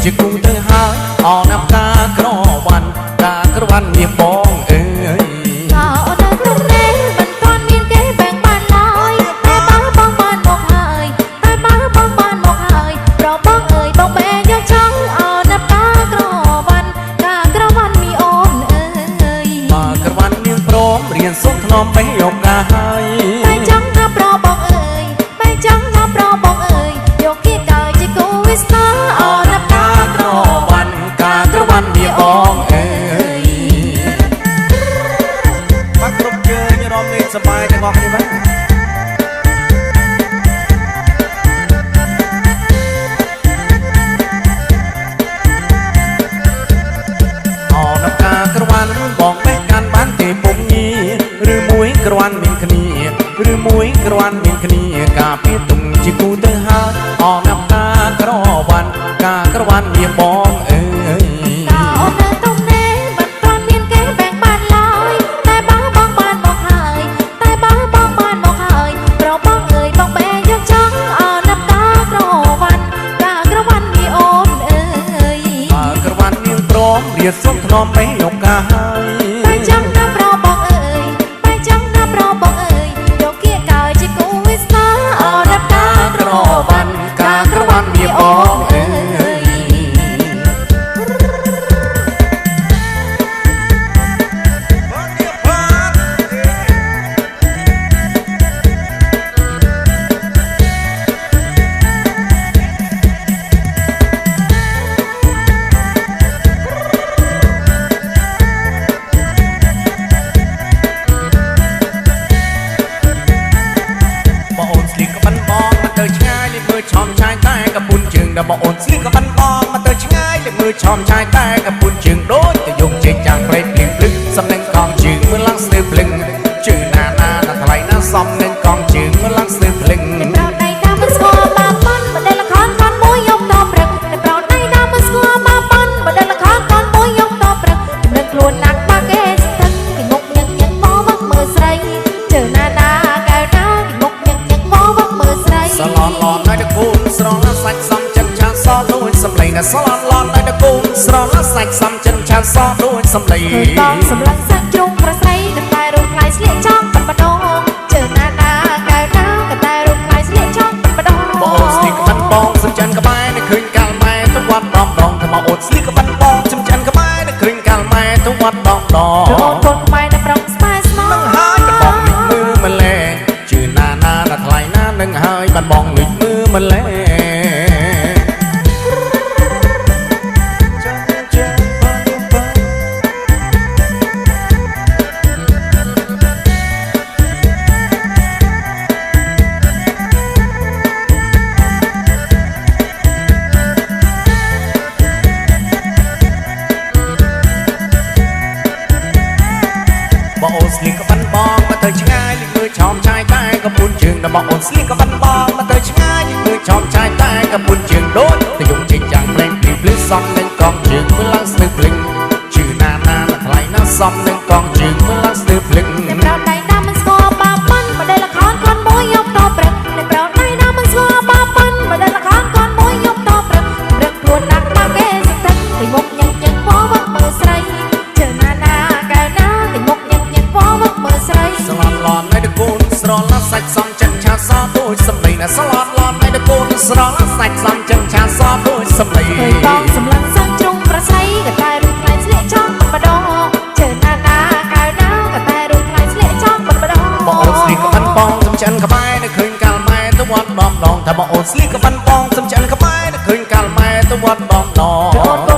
ជាគូទៅហើយអរណាប់ការក្រវ៉ាន់ការក្រវ៉ាន់មានបងអើយក៏នៅក្នុងនេះមិនទាន់មានគេបែងបានឡើយតែបើបងបានមកហើយតែបើបងបានមកហើយប្របងអើយបងបែយកចង់អរណាប់ការក្រវ៉ាន់ការក្រវ៉ាន់មានអូនអើយបើក្រវ៉ាន់មានព្រមរៀនសុំធ្នមបេះយកការហើយបែចង់ណាប្របងអើយបែចង់ណាប្របងអើយយកគៀកើជាគូវិស្នាអរណាប់ការក្រវ៉ាន់ការក្រវ៉ាន់មានបងអើយបាក់គ្រប់ជើងរំលេងសប្បាយទាំងអស់គ្នាបាទអរណាប់ការក្រវ៉ាន់បងបេះកាន់បានទេពុំញីឬមួយក្រវ៉ាន់មានគ្នាឬមួយក្រវ៉ាន់មានគ្នាការពីទុំជាគូទៅហើយអរណាប់ការក្រវ៉ាន់ការក្រវ៉ាន់មានបងអើយក៏នៅក្នុងនេះមិនទាន់មានគេបែងបានឡើយតែបើបងបានមកហើយតែបើបងបានមកហើយប្របងអើយបងបែយកចង់អរណាប់ការក្រវ៉ាន់ការក្រវ៉ាន់មានអូនអើយបើក្រវ៉ាន់មានព្រមរៀបសុំធ្នមបេះយកការហើយបែចង់ណាប្របងអើយបែចង់ណាប្របងអើយយកគៀកើជាគូវិស្នាអរណាប់ការក្រវ៉ាន់ការក្រវ៉ាន់មានបងអើយបងស្លីកក៏បានបងមកទៅឆ្ងាយលេមើលឆោមឆាយតែកពុនជើងដល់បងស្លីកក៏បានបងមកទៅឆ្ងាយលេមើលឆោមឆាយតែកពុនជើងដូចទៅយំជិះចាំងព្រៃភ្លឹងភ្លឹងសំនឹងកងជើងមើលឡើងស្ទើភ្លឹងជើងណាណាដល់ថ្លៃណាសំនឹងកងជើងមើលឡើងស្ទើភ្លឹងប្រោតដៃតាមមិនស្គាល់បាប៉ុនបដិលខនកនមួយយកតព្រឹកតែប្រោតដៃតាមមិនស្គាល់បាប៉ុនបដិលខនកនមួយយកតព្រឹកចំណឹងខ្លួនណាក់បាក់គេស្ទឹងពីមុខញឹកញឹកមកវឹកមើលស្រីជើណាណាកៅណាពីមុខញឹកញឹកមកវឹកមើលស្រីសឡនឡនដល់កូនស្រងសាច់សំចិនឆាសដូចសំឡេងណាសឡនឡនដល់កូនស្រងសាច់សំចិនឆាសដូចសំឡេងបងសម្លាញ់សាច់ជ្រុងប្រស្រីតែរូបខ្លាយស្លៀកចង់បដងជើណាណាកៅណាក៏តែរូបខ្លាយស្លៀកចង់បដងបងស្លៀកក្បាន់បងសំចិនក្បែរនៅឃើញកាលម៉ែទៅវត្តដងដងថាមកអូនស្លៀកក្បាន់បងសំចិនក្បែរនៅឃើញកាលម៉ែទៅវត្តដងដងអូនខ្លួនខ្មែរនៅប្រងស្បែស្មោនឹងហើយបងលិចមើលម្លែជឿណាណាដល់ថ្លៃណានឹងហើយបានបងលិចមើលម្លែបងអូនស្លៀកក្បាន់បងមកទៅឆ្ងាយលេចមើលឆោមឆាយតែកពុនជើងដល់បងអូនស្លៀកក្បាន់បងមកទៅឆ្ងាយលេចមើលឆោមឆាយតែកពុនជើងដូចទៅយំជិះចាំងភ្លេងភ្លឺសំនឹងកងជើងមើលឡើងស្ទើភ្លឹងជឿណាណាដល់ថ្លៃណាសំនឹងកងជើងមើលឡើងស្ទើភ្លឹងតែប្រោតដៃតាមមិនស្គាល់បាប៉ុនបដិលខនកនមួយយកតព្រឹកតែប្រោតដៃតាមមិនស្គាល់បាប៉ុនបដិលខនកនមួយយកតព្រឹកព្រឹកខ្លួនណាក់បាក់គេស្ទឹងពីមុខញឹកញឹកមកវឹកមើលស្រីជើណាណាកៅណាពីមុខញឹកញឹកមកវឹកមើលស្រីសឡនឡនឲ្យតកូនស្រលសាច់សំចិនឆាសដូចសំឡេងណាសឡនឡនឲ្យតកូនស្រលសាច់សំចិនឆាសដូចសំឡេងឃើញបងសម្លាញ់សាច់ជ្រុងប្រស្រីក៏តែរូបខ្លាយស្លៀកចង់បដងជើណាណាកៅណាក៏តែរូបខ្លាយស្លៀកចង់បដងបងអូនស្លៀកក្បាន់បងសំចិនក្បែរនៅឃើញកាលម៉ែទៅវត្តដងដងថាបងអូនស្លៀកក្បាន់បងសំចិនក្បែរនៅឃើញកាលម៉ែទៅវត្តដងដង